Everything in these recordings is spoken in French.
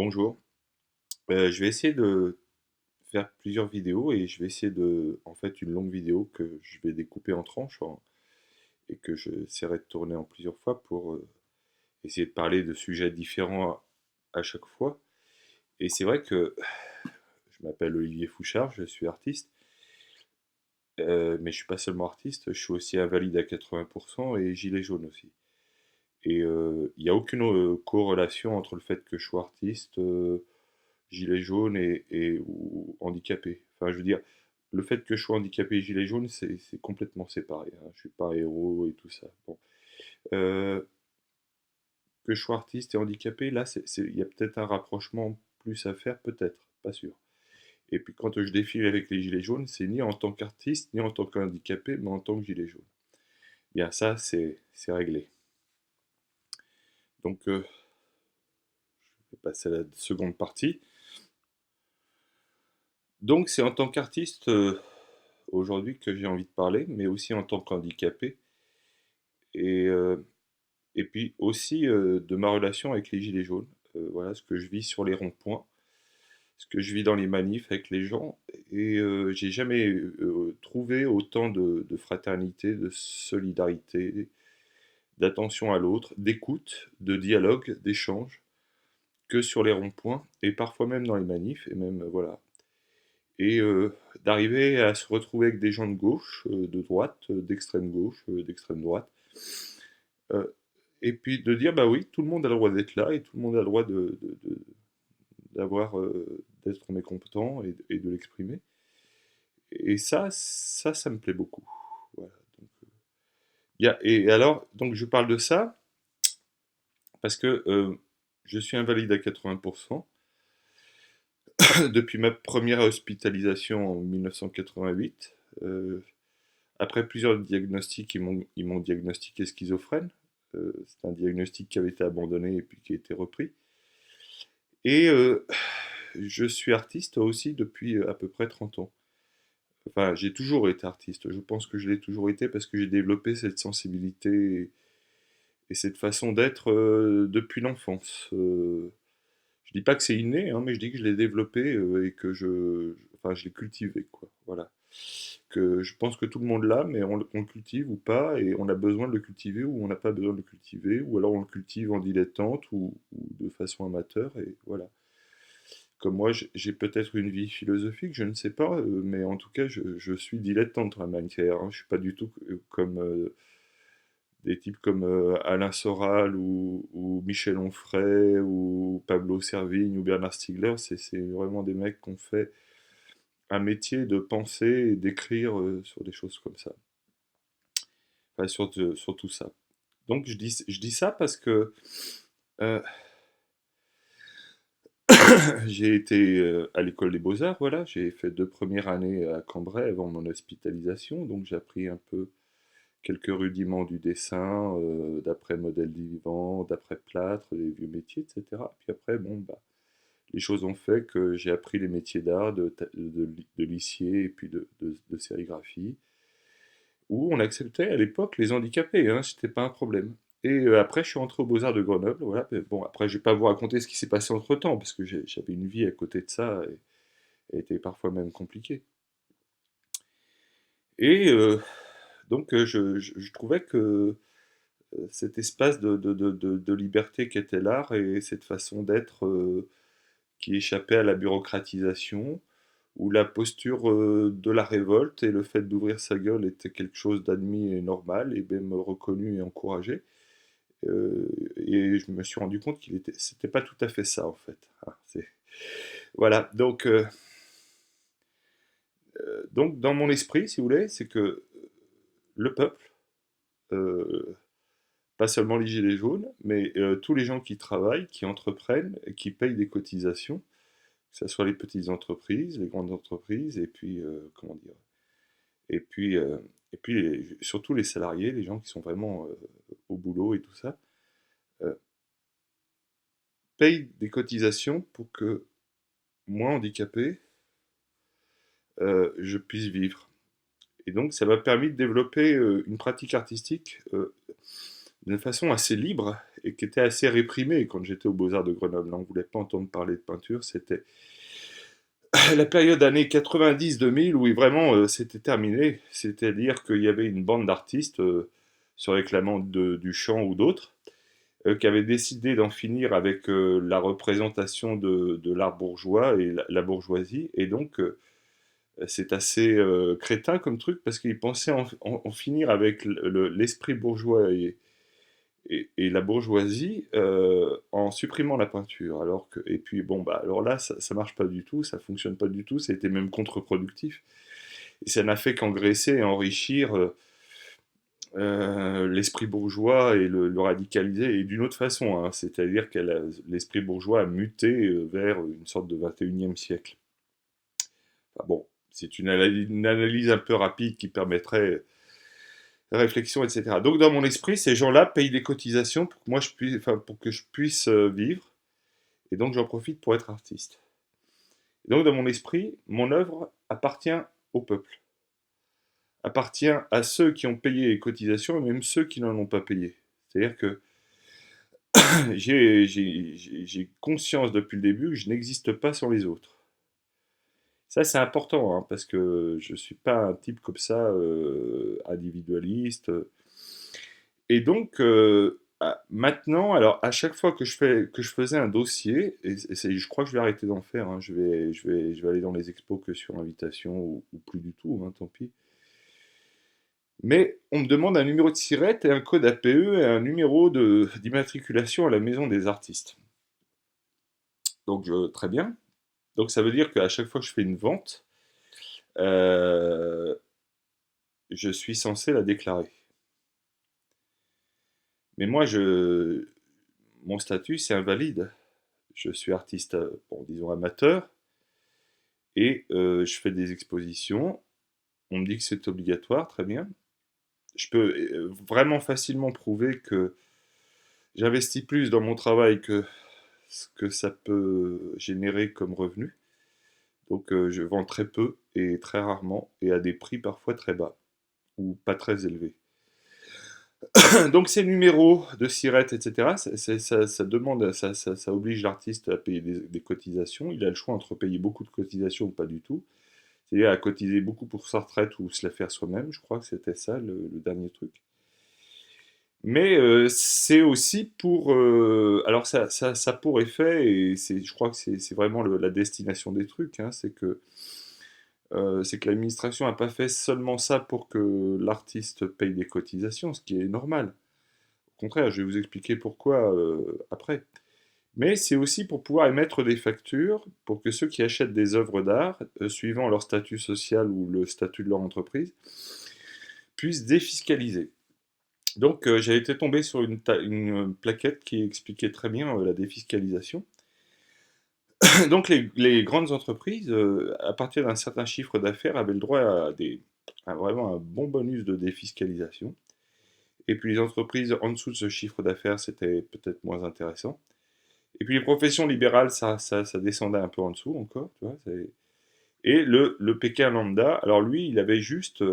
Bonjour. Je vais essayer de faire plusieurs vidéos et je vais essayer en fait, une longue vidéo que je vais découper en tranches et que j'essaierai de tourner en plusieurs fois pour essayer de parler de sujets différents à chaque fois. Et c'est vrai que je m'appelle Olivier Fouchard, je suis artiste, mais je suis pas seulement artiste, je suis aussi invalide à 80% et gilet jaune aussi. Et il n'y a aucune corrélation entre le fait que je sois artiste, gilet jaune ou handicapé. Enfin, je veux dire, le fait que je sois handicapé et gilet jaune, c'est complètement séparé, hein. Je suis pas un héros et tout ça. Bon. Euh, que je sois artiste et handicapé, là, il y a peut-être un rapprochement plus à faire, peut-être, pas sûr. Et puis quand je défile avec les gilets jaunes, c'est ni en tant qu'artiste, ni en tant qu'handicapé, mais en tant que gilet jaune. Bien, ça, c'est réglé. Donc, je vais passer à la seconde partie. Donc, c'est en tant qu'artiste aujourd'hui que j'ai envie de parler, mais aussi en tant qu'handicapé. Et, euh, et puis aussi de ma relation avec les gilets jaunes. Voilà ce que je vis sur les ronds-points, ce que je vis dans les manifs avec les gens. Et j'ai jamais trouvé autant de fraternité, de solidarité, d'attention à l'autre, d'écoute, de dialogue, d'échange, que sur les ronds-points, et parfois même dans les manifs, et même voilà. Et d'arriver à se retrouver avec des gens de gauche, de droite, d'extrême gauche, d'extrême droite, euh, et puis de dire, bah oui, tout le monde a le droit d'être là, et tout le monde a le droit d'avoir, d'être mécontent et de l'exprimer. Et ça me plaît beaucoup. Voilà. Donc, et alors, donc je parle de ça parce que je suis invalide à 80%. Depuis ma première hospitalisation en 1988. Après plusieurs diagnostics, ils m'ont diagnostiqué schizophrène. C'est un diagnostic qui avait été abandonné et puis qui a été repris. Et je suis artiste aussi depuis à peu près 30 ans. Enfin, j'ai toujours été artiste. Je pense que je l'ai toujours été parce que j'ai développé cette sensibilité et cette façon d'être depuis l'enfance. Je dis pas que c'est inné, hein, mais je dis que je l'ai développé et que enfin, je l'ai cultivé, quoi. Voilà. Que je pense que tout le monde l'a, mais on le cultive ou pas, et on a besoin de le cultiver ou on n'a pas besoin de le cultiver, ou alors on le cultive en dilettante ou de façon amateur, et voilà. Comme moi, j'ai peut-être une vie philosophique, je ne sais pas, mais en tout cas, je suis dilettante en la matière, hein. Je suis pas du tout comme des types comme Alain Soral ou Michel Onfray ou Pablo Servigne ou Bernard Stiegler. C'est vraiment des mecs qui ont fait un métier de penser et d'écrire sur des choses comme ça. Enfin, sur tout ça. Donc je dis ça parce que euh, j'ai été à l'école des beaux-arts, voilà, j'ai fait 2 premières années à Cambrai avant mon hospitalisation, donc j'ai appris un peu quelques rudiments du dessin, d'après modèle vivant, d'après plâtre, les vieux métiers, etc. Puis après, bon, bah, les choses ont fait que j'ai appris les métiers d'art, de lissier et puis de sérigraphie, où on acceptait à l'époque les handicapés, hein, c'était pas un problème. Et après, je suis rentré aux Beaux-Arts de Grenoble, voilà. Mais bon, après, je vais pas vous raconter ce qui s'est passé entre-temps, parce que j'avais une vie à côté de ça, et elle était parfois même compliquée. Et donc, je trouvais que cet espace de liberté qu'était l'art et cette façon d'être qui échappait à la bureaucratisation, où la posture de la révolte et le fait d'ouvrir sa gueule était quelque chose d'admis et normal, et même reconnu et encouragé. Et je me suis rendu compte c'était pas tout à fait ça en fait, hein. Voilà, donc dans mon esprit, si vous voulez, c'est que le peuple, euh, pas seulement les gilets jaunes, mais tous les gens qui travaillent, qui entreprennent, et qui payent des cotisations, que ce soit les petites entreprises, les grandes entreprises, et puis, comment dire, et puis, euh, et puis surtout les salariés, les gens qui sont vraiment au boulot et tout ça, euh, payent des cotisations pour que moi, handicapé, je puisse vivre. Et donc, ça m'a permis de développer une pratique artistique d'une façon assez libre et qui était assez réprimée quand j'étais aux Beaux-Arts de Grenoble. On ne voulait pas entendre parler de peinture, c'était la période années 90-2000 où vraiment c'était terminé, c'est-à-dire qu'il y avait une bande d'artistes se réclamant du chant ou d'autres qui avaient décidé d'en finir avec la représentation de l'art bourgeois et la bourgeoisie, et donc c'est assez crétin comme truc parce qu'ils pensaient en finir avec l'esprit bourgeois et la bourgeoisie en supprimant la peinture. Alors que, et puis bon, bah, alors là, ça marche pas du tout, ça fonctionne pas du tout, ça a été même contre-productif. Et ça n'a fait qu'engraisser et enrichir l'esprit bourgeois et le radicaliser, et d'une autre façon, hein, c'est-à-dire que l'esprit bourgeois a muté vers une sorte de 21e siècle. Enfin, bon, c'est une analyse un peu rapide qui permettrait réflexion, etc. Donc dans mon esprit, ces gens-là payent des cotisations pour que moi je puisse, enfin, pour que je puisse vivre, et donc j'en profite pour être artiste. Et donc dans mon esprit, mon œuvre appartient au peuple, appartient à ceux qui ont payé les cotisations et même ceux qui n'en ont pas payé. C'est-à-dire que j'ai conscience depuis le début que je n'existe pas sans les autres. Ça, c'est important, hein, parce que je ne suis pas un type comme ça, individualiste. Et donc, maintenant, alors à chaque fois que je faisais un dossier, je crois que je vais arrêter d'en faire, hein, je vais aller dans les expos que sur invitation ou plus du tout, hein, tant pis. Mais on me demande un numéro de SIRET et un code APE et un numéro d'immatriculation à la maison des artistes. Donc, très bien. Donc, ça veut dire qu'à chaque fois que je fais une vente, euh, je suis censé la déclarer. Mais moi, mon statut, c'est invalide. Je suis artiste, bon, disons amateur, et je fais des expositions. On me dit que c'est obligatoire, très bien. Je peux vraiment facilement prouver que j'investis plus dans mon travail que ce que ça peut générer comme revenu. Donc je vends très peu et très rarement et à des prix parfois très bas ou pas très élevés. Donc ces numéros de SIRET, etc., ça demande, ça oblige l'artiste à payer des cotisations. Il a le choix entre payer beaucoup de cotisations ou pas du tout. C'est-à-dire à cotiser beaucoup pour sa retraite ou se la faire soi-même. Je crois que c'était ça le dernier truc. Mais c'est aussi pour... alors ça pour effet, et je crois que c'est vraiment la destination des trucs, hein, c'est que l'administration n'a pas fait seulement ça pour que l'artiste paye des cotisations, ce qui est normal. Au contraire, je vais vous expliquer pourquoi après. Mais c'est aussi pour pouvoir émettre des factures pour que ceux qui achètent des œuvres d'art, suivant leur statut social ou le statut de leur entreprise, puissent défiscaliser. Donc j'ai été tombé sur une plaquette qui expliquait très bien la défiscalisation. Donc les grandes entreprises, à partir d'un certain chiffre d'affaires, avaient le droit à vraiment un bon bonus de défiscalisation. Et puis les entreprises en dessous de ce chiffre d'affaires, c'était peut-être moins intéressant. Et puis les professions libérales, ça descendait un peu en dessous encore, tu vois. Et le Pékin lambda, alors lui, il avait juste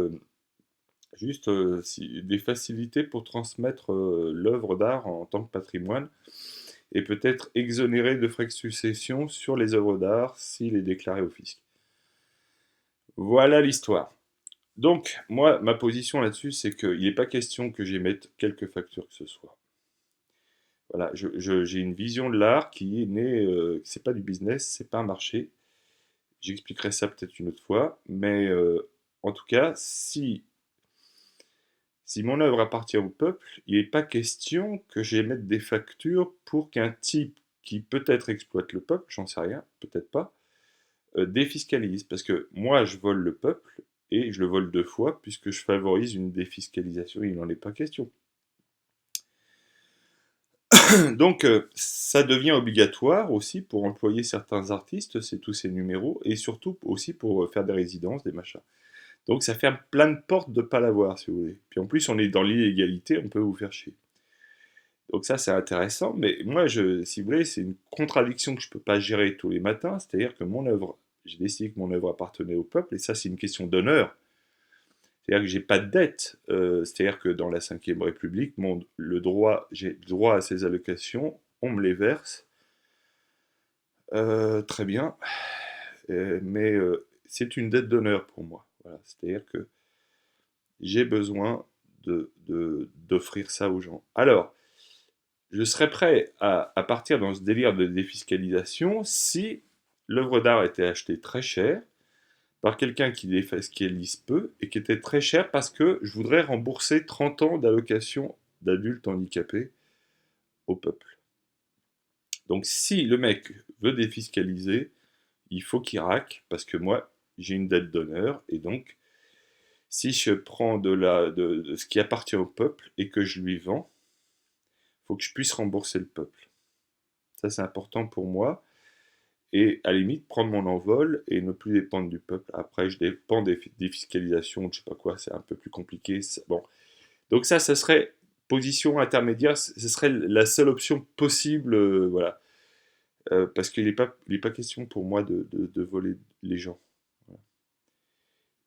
des facilités pour transmettre l'œuvre d'art en tant que patrimoine et peut-être exonéré de frais de succession sur les œuvres d'art s'il est déclaré au fisc. Voilà l'histoire. Donc, moi, ma position là-dessus, c'est qu'il n'est pas question que j'émette quelque facture que ce soit. Voilà, j'ai une vision de l'art qui est née, c'est pas du business, c'est pas un marché. J'expliquerai ça peut-être une autre fois, mais en tout cas, si mon œuvre appartient au peuple, il n'est pas question que j'émette des factures pour qu'un type qui peut-être exploite le peuple, j'en sais rien, peut-être pas, défiscalise. Parce que moi, je vole le peuple et je le vole deux fois puisque je favorise une défiscalisation. Il n'en est pas question. Donc, ça devient obligatoire aussi pour employer certains artistes, c'est tous ces numéros, et surtout aussi pour faire des résidences, des machins. Donc ça ferme plein de portes de pas l'avoir, si vous voulez. Puis en plus, on est dans l'illégalité, on peut vous faire chier. Donc ça, c'est intéressant, mais moi, si vous voulez, c'est une contradiction que je ne peux pas gérer tous les matins, c'est-à-dire que mon œuvre, j'ai décidé que mon œuvre appartenait au peuple, et ça, c'est une question d'honneur. C'est-à-dire que j'ai pas de dette. C'est-à-dire que dans la Ve République, j'ai le droit à ces allocations, on me les verse. Très bien. Mais c'est une dette d'honneur pour moi. Voilà. C'est-à-dire que j'ai besoin d'offrir ça aux gens. Alors, je serais prêt à partir dans ce délire de défiscalisation si l'œuvre d'art était achetée très cher par quelqu'un qui défiscalise peu et qui était très cher parce que je voudrais rembourser 30 ans d'allocation d'adultes handicapés au peuple. Donc si le mec veut défiscaliser, il faut qu'il raque parce que moi j'ai une dette d'honneur et donc si je prends de ce qui appartient au peuple et que je lui vends, il faut que je puisse rembourser le peuple. Ça c'est important pour moi et à la limite prendre mon envol et ne plus dépendre du peuple. Après je dépends des fiscalisations, je sais pas quoi, c'est un peu plus compliqué. Bon, donc ça serait position intermédiaire, ce serait la seule option possible, voilà. Parce qu'il n'est pas question pour moi de voler les gens. Voilà.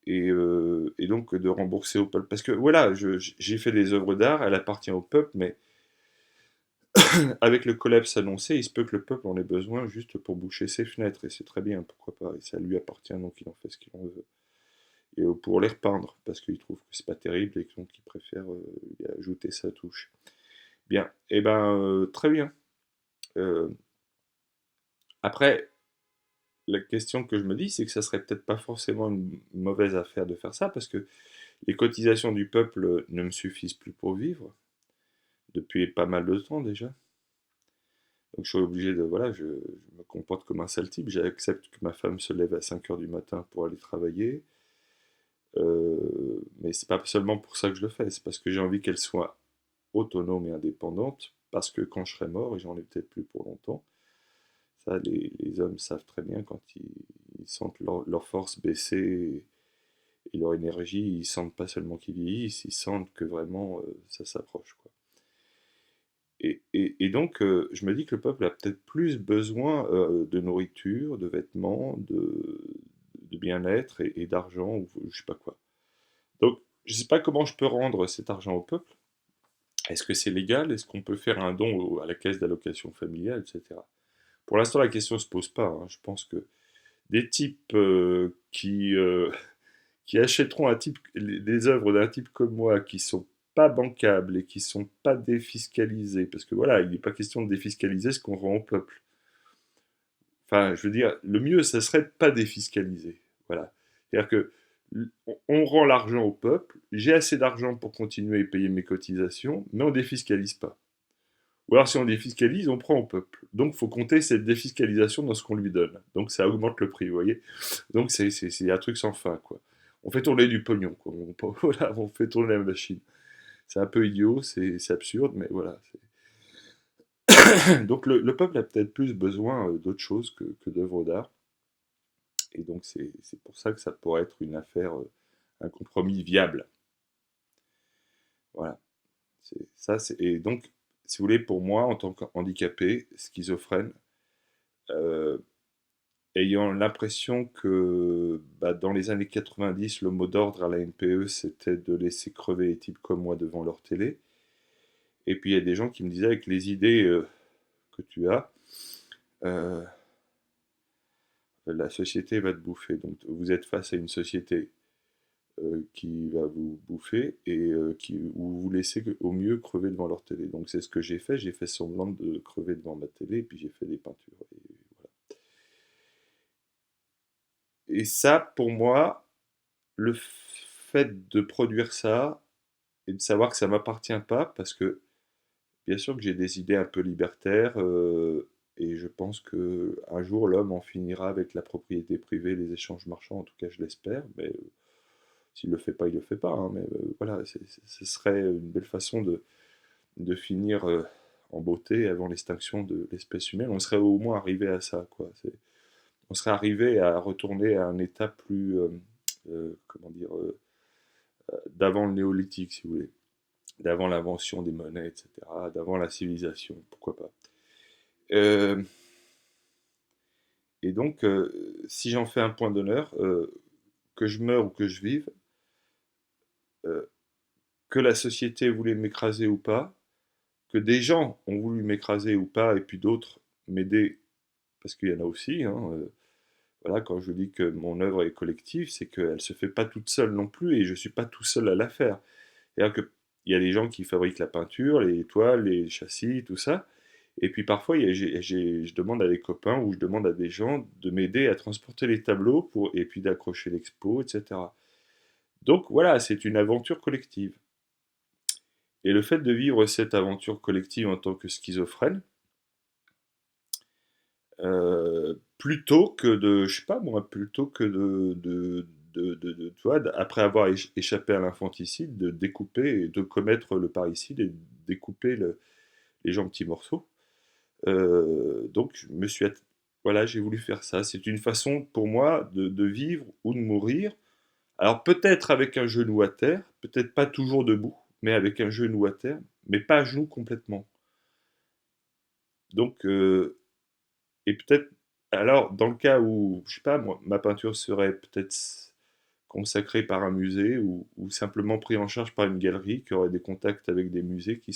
Et donc de rembourser au peuple. Parce que voilà, j'ai fait des œuvres d'art, elle appartient au peuple, mais avec le collapse annoncé, il se peut que le peuple en ait besoin juste pour boucher ses fenêtres, et c'est très bien, pourquoi pas, et ça lui appartient, donc il en fait ce qu'il en veut. Et pour les repeindre, parce qu'il trouve que c'est pas terrible, et donc il préfère y ajouter sa touche. Bien, et ben très bien. Euh, Après, la question que je me dis, c'est que ça serait peut-être pas forcément une mauvaise affaire de faire ça, parce que les cotisations du peuple ne me suffisent plus pour vivre, depuis pas mal de temps déjà. Donc je suis obligé de, voilà, je me comporte comme un sale type, j'accepte que ma femme se lève à 5 heures du matin pour aller travailler, mais c'est pas seulement pour ça que je le fais, c'est parce que j'ai envie qu'elle soit autonome et indépendante, parce que quand je serai mort, et j'en ai peut-être plus pour longtemps, ça les hommes savent très bien quand ils sentent leur force baisser et leur énergie, ils sentent pas seulement qu'ils vieillissent, ils sentent que vraiment ça s'approche, quoi. Et donc, je me dis que le peuple a peut-être plus besoin de nourriture, de vêtements, de bien-être et d'argent, ou je sais pas quoi. Donc, je sais pas comment je peux rendre cet argent au peuple. Est-ce que c'est légal? Est-ce qu'on peut faire un don à la caisse d'allocation familiale, etc. Pour l'instant, la question se pose pas, hein. Je pense que des types qui achèteront des œuvres d'un type comme moi, qui sont pas bancables et qui sont pas défiscalisées, parce que voilà, il n'est pas question de défiscaliser ce qu'on rend au peuple. Enfin, je veux dire, le mieux, ça serait de pas défiscaliser. Voilà. C'est-à-dire que on rend l'argent au peuple, j'ai assez d'argent pour continuer à payer mes cotisations, mais on défiscalise pas. Ou alors si on défiscalise, on prend au peuple. Donc il faut compter cette défiscalisation dans ce qu'on lui donne. Donc ça augmente le prix, vous voyez. Donc c'est un truc sans fin, quoi. On fait tourner du pognon, quoi. Voilà, on fait tourner la machine. C'est un peu idiot, c'est absurde, mais voilà. Donc le peuple a peut-être plus besoin d'autre chose que d'œuvres d'art. Et donc c'est pour ça que ça pourrait être une affaire, un compromis viable. Voilà. Et donc, si vous voulez, pour moi, en tant qu'handicapé, schizophrène, euh, ayant l'impression que bah, dans les années 90, le mot d'ordre à la NPE, c'était de laisser crever les types comme moi devant leur télé. Et puis il y a des gens qui me disaient, avec les idées que tu as, euh, la société va te bouffer. Donc vous êtes face à une société qui va vous bouffer et où vous laissez au mieux crever devant leur télé. Donc c'est ce que j'ai fait semblant de crever devant ma télé, et puis j'ai fait des peintures. Voilà. Et ça, pour moi, le fait de produire ça et de savoir que ça m'appartient pas, parce que bien sûr que j'ai des idées un peu libertaires, et je pense que un jour l'homme en finira avec la propriété privée, les échanges marchands, en tout cas je l'espère, mais s'il le fait pas, il le fait pas, hein, mais voilà, ce serait une belle façon de finir en beauté avant l'extinction de l'espèce humaine. On serait au moins arrivé à ça, quoi. On serait arrivé à retourner à un état plus, comment dire, d'avant le néolithique, si vous voulez, d'avant l'invention des monnaies, etc., d'avant la civilisation, pourquoi pas. Euh, et donc, si j'en fais un point d'honneur, que je meure ou que je vive, que la société voulait m'écraser ou pas, que des gens ont voulu m'écraser ou pas, et puis d'autres m'aider, parce qu'il y en a aussi, hein, voilà, quand je dis que mon œuvre est collective, c'est qu'elle ne se fait pas toute seule non plus, et je ne suis pas tout seul à la faire. C'est-à-dire qu'il y a des gens qui fabriquent la peinture, les toiles, les châssis, tout ça, et puis parfois je demande à des copains ou je demande à des gens de m'aider à transporter les tableaux et puis d'accrocher l'expo, etc. Donc voilà, c'est une aventure collective. Et le fait de vivre cette aventure collective en tant que schizophrène, plutôt que de, je sais pas moi, plutôt que tu vois, après avoir échappé à l'infanticide, de découper et de commettre le parricide et de découper les gens en petits morceaux. Donc voilà, j'ai voulu faire ça. C'est une façon pour moi de vivre ou de mourir. Alors peut-être avec un genou à terre, peut-être pas toujours debout, mais avec un genou à terre, mais pas à genoux complètement. Donc, et peut-être, alors dans le cas où, je sais pas, moi, ma peinture serait peut-être consacrée par un musée ou simplement pris en charge par une galerie qui aurait des contacts avec des musées qui-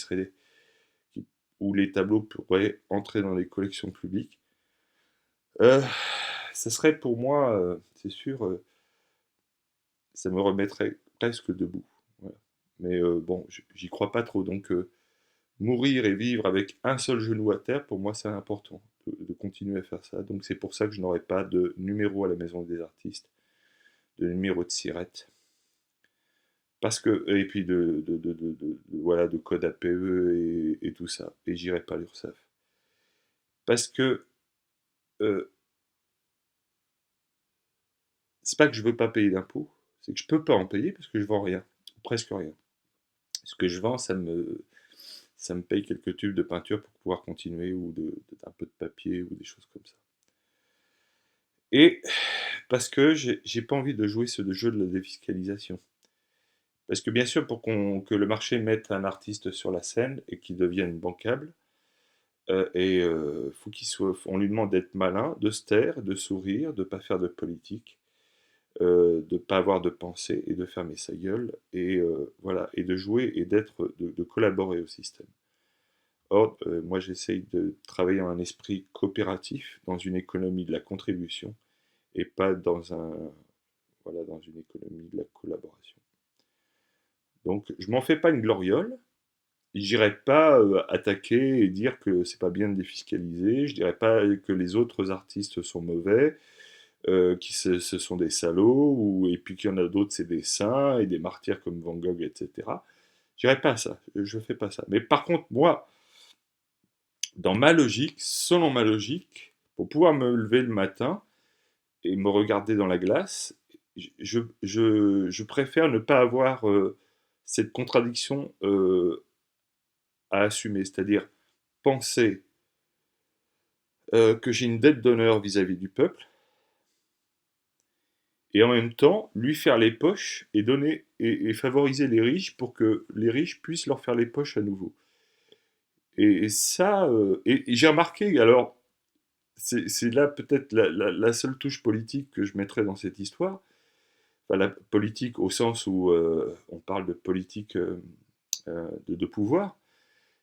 où les tableaux pourraient entrer dans les collections publiques. Euh, Ça serait pour moi, c'est sûr, ça me remettrait presque debout. Voilà. Mais bon, j'y crois pas trop. Donc mourir et vivre avec un seul genou à terre, pour moi, c'est important de continuer à faire ça. Donc c'est pour ça que je n'aurai pas de numéro à la Maison des artistes, de numéro de SIRET. Parce que, et puis voilà, de code APE et tout ça. Et j'irai pas à l'URSSAF. Parce que c'est pas que je veux pas payer d'impôts, c'est que je peux pas en payer parce que je vends rien, ou presque rien. Ce que je vends, ça me paye quelques tubes de peinture pour pouvoir continuer, ou un peu de papier, ou des choses comme ça. Et parce que j'ai pas envie de jouer ce jeu de la défiscalisation. Parce que bien sûr, que le marché mette un artiste sur la scène et qu'il devienne bancable, faut on lui demande d'être malin, de se taire, de sourire, de pas faire de politique, de pas avoir de pensée et de fermer sa gueule, et voilà, et de jouer et de collaborer au système. Or, moi j'essaye de travailler dans un esprit coopératif, dans une économie de la contribution, et pas voilà, dans une économie de la collaboration. Donc je m'en fais pas une gloriole, j'irai pas attaquer et dire que c'est pas bien de défiscaliser, je dirais pas que les autres artistes sont mauvais, ce sont des salauds, et puis qu'il y en a d'autres, c'est des saints et des martyrs comme Van Gogh, etc. Je dirais pas ça, je fais pas ça. Mais par contre, moi, dans ma logique, selon ma logique, pour pouvoir me lever le matin et me regarder dans la glace, je préfère ne pas avoir cette contradiction à assumer, c'est-à-dire penser que j'ai une dette d'honneur vis-à-vis du peuple, et en même temps lui faire les poches et donner et favoriser les riches pour que les riches puissent leur faire les poches à nouveau. Et ça, et j'ai remarqué, alors c'est là peut-être la seule touche politique que je mettrais dans cette histoire, enfin la politique au sens où on parle de politique de pouvoir,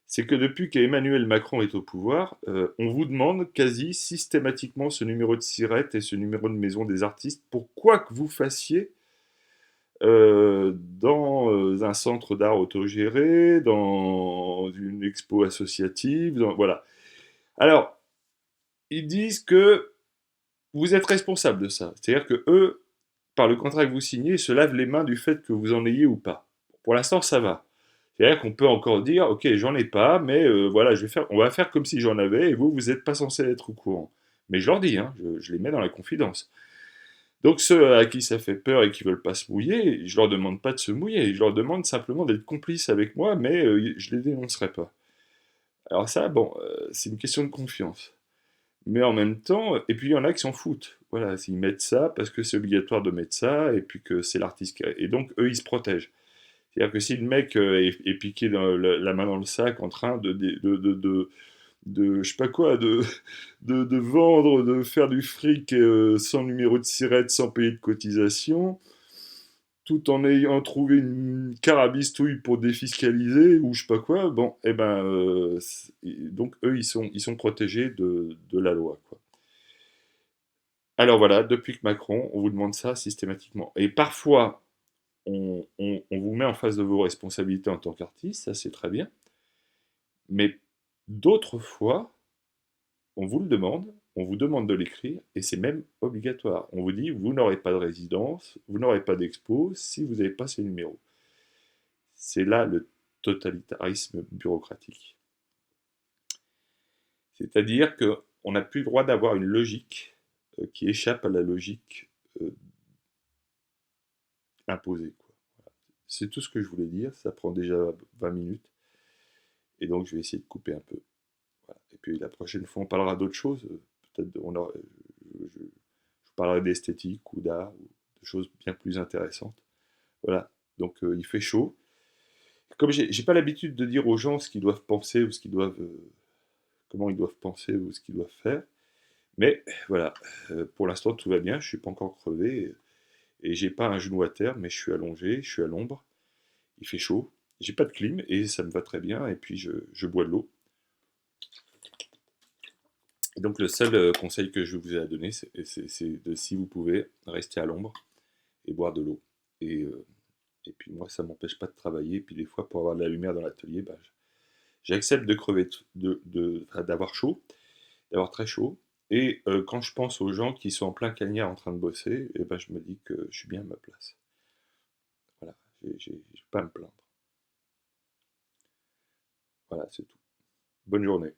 c'est que depuis qu'Emmanuel Macron est au pouvoir, on vous demande quasi systématiquement ce numéro de SIRET et ce numéro de maison des artistes pour quoi que vous fassiez dans un centre d'art autogéré, dans une expo associative, voilà. Alors, ils disent que vous êtes responsable de ça. C'est-à-dire que eux, par le contrat que vous signez, se lavent les mains du fait que vous en ayez ou pas. Pour l'instant, ça va. C'est-à-dire qu'on peut encore dire, ok, j'en ai pas, mais voilà, on va faire comme si j'en avais, et vous n'êtes pas censé être au courant. Mais je leur dis, hein, je les mets dans la confidence. Donc ceux à qui ça fait peur et qui veulent pas se mouiller, je leur demande pas de se mouiller, je leur demande simplement d'être complices avec moi, mais je les dénoncerai pas. Alors ça, bon, c'est une question de confiance. Mais en même temps, et puis il y en a qui s'en foutent. Voilà, ils mettent ça parce que c'est obligatoire de mettre ça, et puis que c'est l'artiste qui... Et donc eux, ils se protègent. C'est-à-dire que si le mec est piqué dans la main dans le sac en train je sais pas quoi, de vendre, de faire du fric sans numéro de SIRET, sans payer de cotisation, tout en ayant trouvé une carabistouille pour défiscaliser ou je sais pas quoi, bon, et ben, donc eux, ils sont protégés de la loi, quoi. Alors voilà, depuis que Macron, on vous demande ça systématiquement. Et parfois, on vous met en face de vos responsabilités en tant qu'artiste, ça c'est très bien, mais d'autres fois, on vous le demande, on vous demande de l'écrire, et c'est même obligatoire. On vous dit, vous n'aurez pas de résidence, vous n'aurez pas d'expo si vous n'avez pas ces numéros. C'est là le totalitarisme bureaucratique. C'est-à-dire qu'on n'a plus le droit d'avoir une logique qui échappe à la logique euh, imposée, quoi. C'est tout ce que je voulais dire, ça prend déjà 20 minutes, et donc je vais essayer de couper un peu. Voilà. Et puis la prochaine fois, on parlera d'autre chose. Peut-être je parlerai d'esthétique ou d'art, ou de choses bien plus intéressantes. Voilà, donc il fait chaud. Comme j'ai pas l'habitude de dire aux gens ce qu'ils doivent penser ou comment ils doivent penser ou ce qu'ils doivent faire, mais voilà, pour l'instant tout va bien, je suis pas encore crevé et j'ai pas un genou à terre, mais je suis allongé, je suis à l'ombre, il fait chaud, j'ai pas de clim et ça me va très bien et puis je bois de l'eau. Et donc le seul conseil que je vous ai à donner, c'est de, si vous pouvez, rester à l'ombre et boire de l'eau. Et, euh, et puis moi, ça m'empêche pas de travailler. Et puis des fois, pour avoir de la lumière dans l'atelier, bah, j'accepte de crever, enfin, d'avoir chaud, d'avoir très chaud. Et quand je pense aux gens qui sont en plein cagnard en train de bosser, et ben, je me dis que je suis bien à ma place. Voilà, j'ai pas à me plaindre. Voilà, c'est tout. Bonne journée.